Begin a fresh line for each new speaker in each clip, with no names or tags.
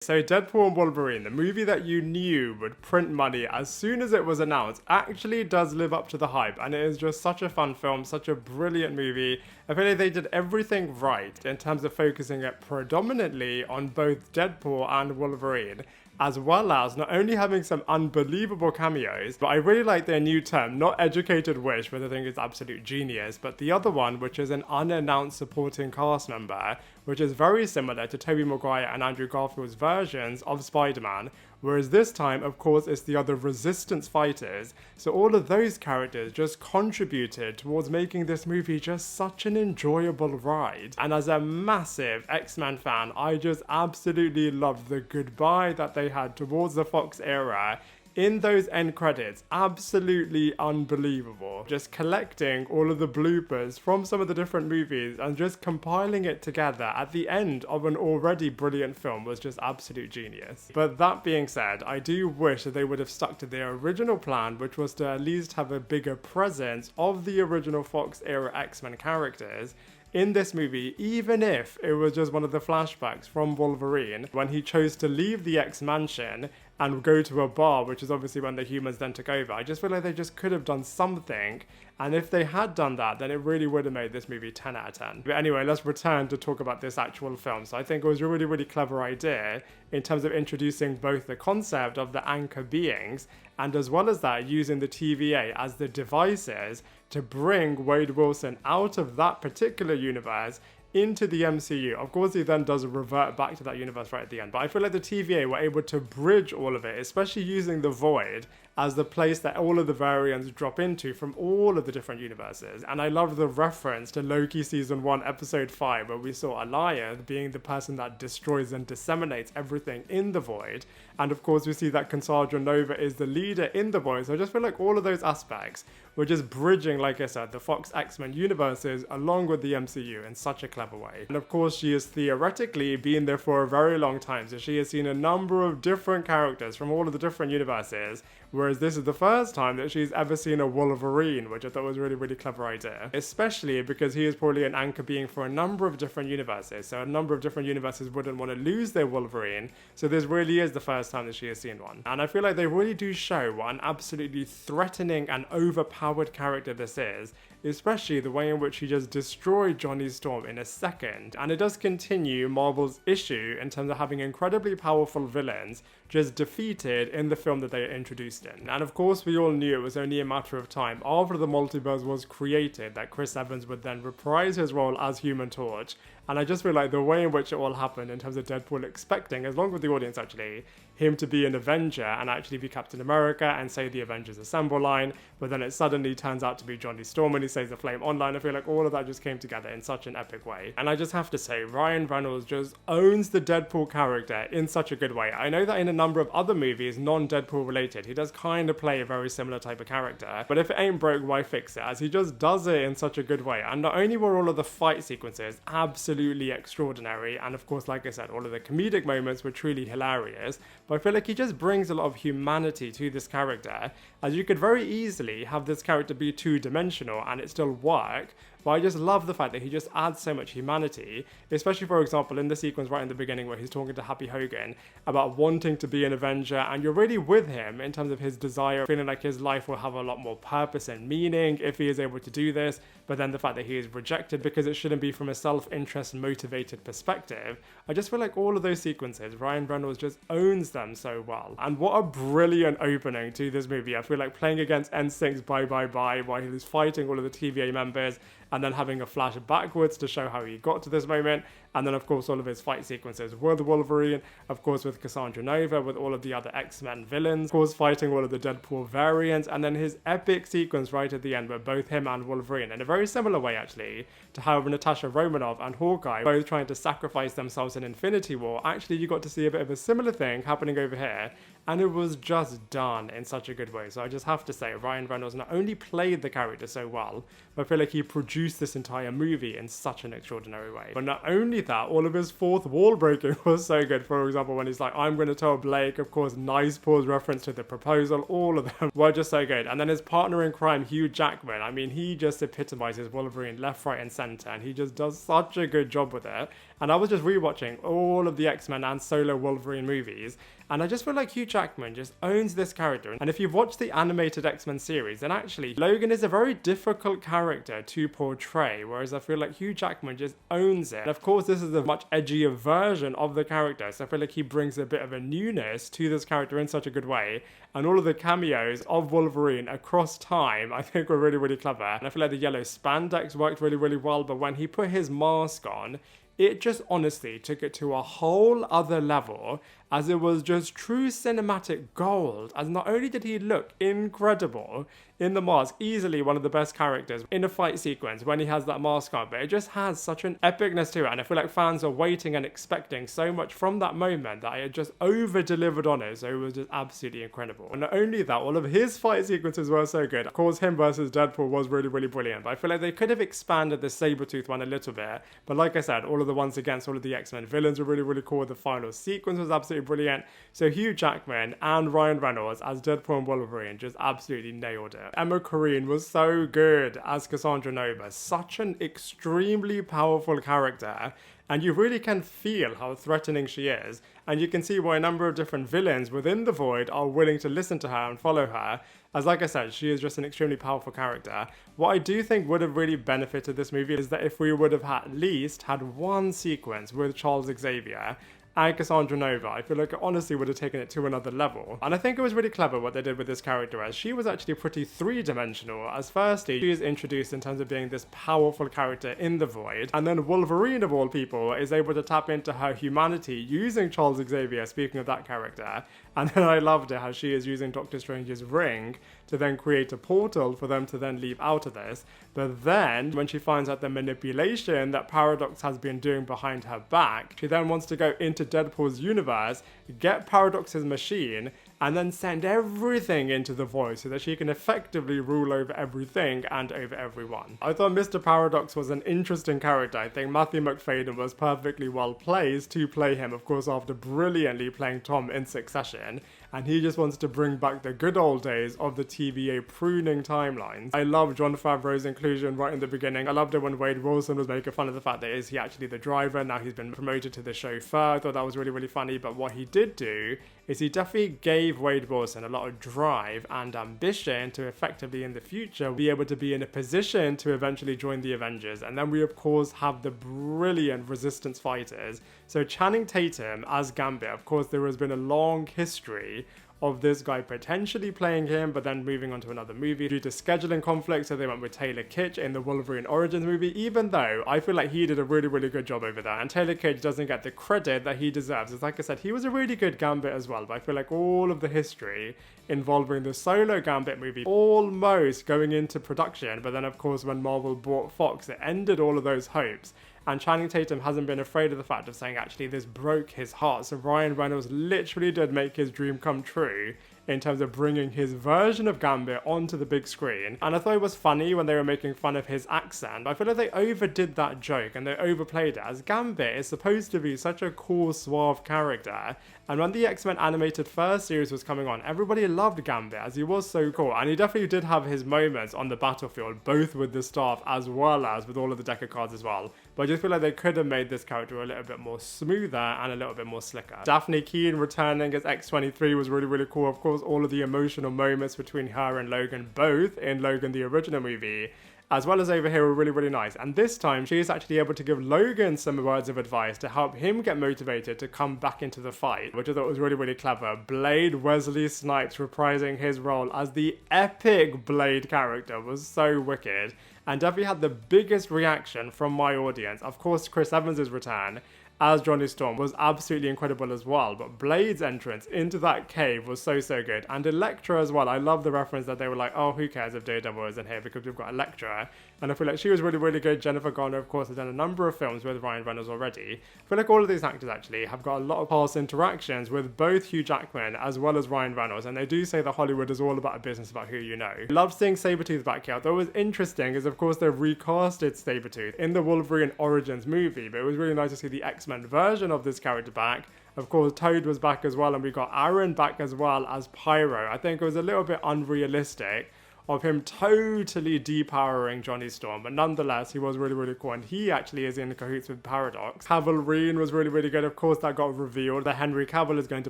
So Deadpool and Wolverine, the movie that you knew would print money as soon as it was announced, actually does live up to the hype, and it is just such a fun film, such a brilliant movie. I feel like they did everything right in terms of focusing it predominantly on both Deadpool and Wolverine, as well as not only having some unbelievable cameos, but I really like their new term, not educated wish, which I think is absolute genius, but the other one, which is an unannounced supporting cast member, which is very similar to Tobey Maguire and Andrew Garfield's versions of Spider-Man, whereas this time, of course, it's the other Resistance fighters. So all of those characters just contributed towards making this movie just such an enjoyable ride. And as a massive X-Men fan, I just absolutely loved the goodbye that they had towards the Fox era in those end credits. Absolutely unbelievable. Just collecting all of the bloopers from some of the different movies and just compiling it together at the end of an already brilliant film was just absolute genius. But that being said, I do wish that they would have stuck to their original plan, which was to at least have a bigger presence of the original Fox era X-Men characters in this movie, even if it was just one of the flashbacks from Wolverine when he chose to leave the X-Mansion and go to a bar, which is obviously when the humans then took over. I just feel like they just could have done something, and if they had done that, then it really would have made this movie 10 out of 10. But anyway, let's return to talk about this actual film. So I think it was a really, really clever idea in terms of introducing both the concept of the anchor beings, and as well as that, using the TVA as the devices to bring Wade Wilson out of that particular universe into the MCU. Of course, he then does revert back to that universe right at the end, but I feel like the TVA were able to bridge all of it, especially using the Void as the place that all of the variants drop into from all of the different universes. And I love the reference to Loki season 1 episode 5, where we saw Alliance being the person that destroys and disseminates everything in the Void, and of course we see that Cassandra Nova is the leader in the Void. So I just feel like all of those aspects were just bridging, like I said, the Fox X-Men universes along with the MCU in such a clever way. And of course, she has theoretically been there for a very long time, so she has seen a number of different characters from all of the different universes, whereas this is the first time that she's ever seen a Wolverine, which I thought was a really, really clever idea, especially because he is probably an anchor being for a number of different universes, so a number of different universes wouldn't want to lose their Wolverine, so this really is the first time that she has seen one. And I feel like they really do show what an absolutely threatening and overpowered character this is, especially the way in which he just destroyed Johnny Storm in a second. And it does continue Marvel's issue in terms of having incredibly powerful villains just defeated in the film that they are introduced in. And of course, we all knew it was only a matter of time after the multiverse was created that Chris Evans would then reprise his role as Human Torch. And I just feel like the way in which it all happened in terms of Deadpool expecting, as long with the audience actually, him to be an Avenger and actually be Captain America and say the Avengers Assemble line, but then it suddenly turns out to be Johnny Storm when he says the Flame online. I feel like all of that just came together in such an epic way. And I just have to say, Ryan Reynolds just owns the Deadpool character in such a good way. I know that in a number of other movies, non-Deadpool related, he does kind of play a very similar type of character, but if it ain't broke, why fix it? As he just does it in such a good way. And not only were all of the fight sequences absolutely extraordinary, and of course, like I said, all of the comedic moments were truly hilarious, but I feel like he just brings a lot of humanity to this character, as you could very easily have this character be two-dimensional and it still work, but I just love the fact that he just adds so much humanity, especially, for example, in the sequence right in the beginning where he's talking to Happy Hogan about wanting to be an Avenger, and you're really with him in terms of his desire, feeling like his life will have a lot more purpose and meaning if he is able to do this, but then the fact that he is rejected because it shouldn't be from a self-interest motivated perspective. I just feel like all of those sequences, Ryan Reynolds just owns them so well. And what a brilliant opening to this movie. I feel like playing against NSYNC's Bye Bye Bye while he was fighting all of the TVA members, and then having a flash backwards to show how he got to this moment, and then of course all of his fight sequences with Wolverine, of course with Cassandra Nova, with all of the other X-Men villains, of course fighting all of the Deadpool variants, and then his epic sequence right at the end where both him and Wolverine, in a very similar way actually to how Natasha Romanoff and Hawkeye both trying to sacrifice themselves in Infinity War, actually you got to see a bit of a similar thing happening over here, and it was just done in such a good way. So I just have to say, Ryan Reynolds not only played the character so well, but I feel like he produced this entire movie in such an extraordinary way. But not only that, all of his fourth wall breaking was so good. For example, when he's like, I'm going to tell Blake, of course, nice pause reference to The Proposal, all of them were just so good. And then his partner in crime, Hugh Jackman, I mean, he just epitomizes Wolverine left, right, and center, and he just does such a good job with it. And I was just rewatching all of the X-Men and solo Wolverine movies, and I just feel like Hugh Jackman just owns this character. And if you've watched the animated X-Men series, then actually Logan is a very difficult character to portray, whereas I feel like Hugh Jackman just owns it. And of course, this is a much edgier version of the character, so I feel like he brings a bit of a newness to this character in such a good way. And all of the cameos of Wolverine across time, I think were really, really clever. And I feel like the yellow spandex worked really, really well, but when he put his mask on, it just honestly took it to a whole other level, as it was just true cinematic gold. As not only did he look incredible in the mask, easily one of the best characters in a fight sequence when he has that mask on, but it just has such an epicness to it, and I feel like fans are waiting and expecting so much from that moment that it just over-delivered on it, so it was just absolutely incredible. And not only that, all of his fight sequences were so good. Of course, him versus Deadpool was really, really brilliant, but I feel like they could have expanded the Sabretooth one a little bit, but like I said, all of the ones against all of the X-Men villains were really, really cool. The final sequence was absolutely brilliant. So Hugh Jackman and Ryan Reynolds as Deadpool and Wolverine just absolutely nailed it. Emma Corrin was so good as Cassandra Nova, such an extremely powerful character, and you really can feel how threatening she is, and you can see why a number of different villains within the Void are willing to listen to her and follow her, as like I said, she is just an extremely powerful character. What I do think would have really benefited this movie is that if we would have at least had one sequence with Charles Xavier and Cassandra Nova, I feel like it honestly would have taken it to another level. And I think it was really clever what they did with this character, as she was actually pretty three-dimensional, as firstly, she is introduced in terms of being this powerful character in the Void, and then Wolverine, of all people, is able to tap into her humanity using Charles Xavier, speaking of that character. And then I loved it how she is using Doctor Strange's ring to then create a portal for them to then leave out of this. But then, when she finds out the manipulation that Paradox has been doing behind her back, she then wants to go into Deadpool's universe, get Paradox's machine, and then send everything into the Void so that she can effectively rule over everything and over everyone. I thought Mr. Paradox was an interesting character. I think Matthew Macfadyen was perfectly well placed to play him, of course, after brilliantly playing Tom in Succession, and he just wants to bring back the good old days of the TVA pruning timelines. I love Jon Favreau's inclusion right in the beginning. I loved it when Wade Wilson was making fun of the fact that is he actually the driver, now he's been promoted to the chauffeur. I thought that was really, really funny, but what he did do is he definitely gave Wade Wilson a lot of drive and ambition to effectively in the future be able to be in a position to eventually join the Avengers. And then we of course have the brilliant Resistance fighters. So Channing Tatum as Gambit, of course there has been a long history of this guy potentially playing him, but then moving on to another movie due to scheduling conflicts, so they went with Taylor Kitsch in the Wolverine Origins movie, even though I feel like he did a really, really good job over there, and Taylor Kitsch doesn't get the credit that he deserves. It's like I said, he was a really good Gambit as well, but I feel like all of the history involving the solo Gambit movie almost going into production, but then of course when Marvel bought Fox, it ended all of those hopes. And Channing Tatum hasn't been afraid of the fact of saying actually this broke his heart. So Ryan Reynolds literally did make his dream come true in terms of bringing his version of Gambit onto the big screen. And I thought it was funny when they were making fun of his accent. I feel like they overdid that joke and they overplayed it, as Gambit is supposed to be such a cool, suave character. And when the X-Men animated first series was coming on, everybody loved Gambit as he was so cool. And he definitely did have his moments on the battlefield, both with the staff as well as with all of the deck of cards as well. But I just feel like they could have made this character a little bit more smoother and a little bit more slicker. Daphne Keane returning as X-23 was really, really cool. Of course, all of the emotional moments between her and Logan, both in Logan the original movie, as well as over here, were really, really nice. And this time, she is actually able to give Logan some words of advice to help him get motivated to come back into the fight, which I thought was really, really clever. Blade Wesley Snipes reprising his role as the epic Blade character was so wicked, and definitely had the biggest reaction from my audience. Of course, Chris Evans' return as Johnny Storm was absolutely incredible as well, but Blade's entrance into that cave was so, so good. And Elektra as well. I love the reference that they were like, oh, who cares if Daredevil isn't here because we've got Elektra. And I feel like she was really, really good. Jennifer Garner, of course, has done a number of films with Ryan Reynolds already. I feel like all of these actors actually have got a lot of past interactions with both Hugh Jackman as well as Ryan Reynolds, and they do say that Hollywood is all about a business about who you know. Love seeing Sabretooth back here. I thought it was interesting is, of course, they've recasted Sabretooth in the Wolverine Origins movie, but it was really nice to see the X-Men version of this character back. Of course, Toad was back as well, and we got Aaron back as well as Pyro. I think it was a little bit unrealistic of him totally depowering Johnny Storm, but nonetheless, he was really, really cool, and he actually is in cahoots with Paradox. Wolverine was really, really good. Of course, that got revealed that Henry Cavill is going to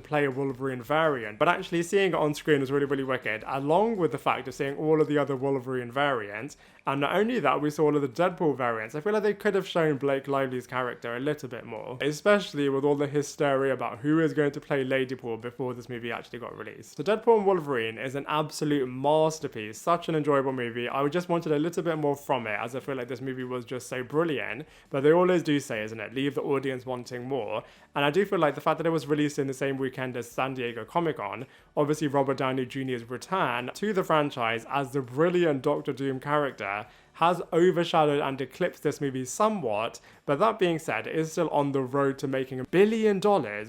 play a Wolverine variant, but actually seeing it on screen was really, really wicked, along with the fact of seeing all of the other Wolverine variants. And not only that, we saw all of the Deadpool variants. I feel like they could have shown Blake Lively's character a little bit more, especially with all the hysteria about who is going to play Ladypool before this movie actually got released. So Deadpool and Wolverine is an absolute masterpiece, such an enjoyable movie. I just wanted a little bit more from it, as I feel like this movie was just so brilliant, but they always do say, isn't it, leave the audience wanting more. And I do feel like the fact that it was released in the same weekend as San Diego Comic-Con, obviously Robert Downey Jr.'s return to the franchise as the brilliant Doctor Doom character has overshadowed and eclipsed this movie somewhat, but that being said, it is still on the road to making $1 billion,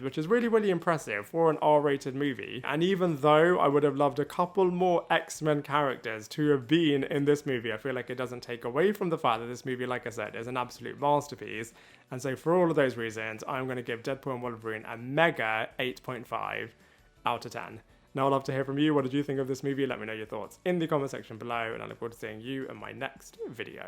which is really, really impressive for an R-rated movie. And even though I would have loved a couple more X-Men characters to have been in this movie, I feel like it doesn't take away from the fact that this movie, like I said, is an absolute masterpiece. And so for all of those reasons, I'm going to give Deadpool and Wolverine a mega 8.5 out of 10. Now I'd love to hear from you. What did you think of this movie? Let me know your thoughts in the comment section below, and I look forward to seeing you in my next video.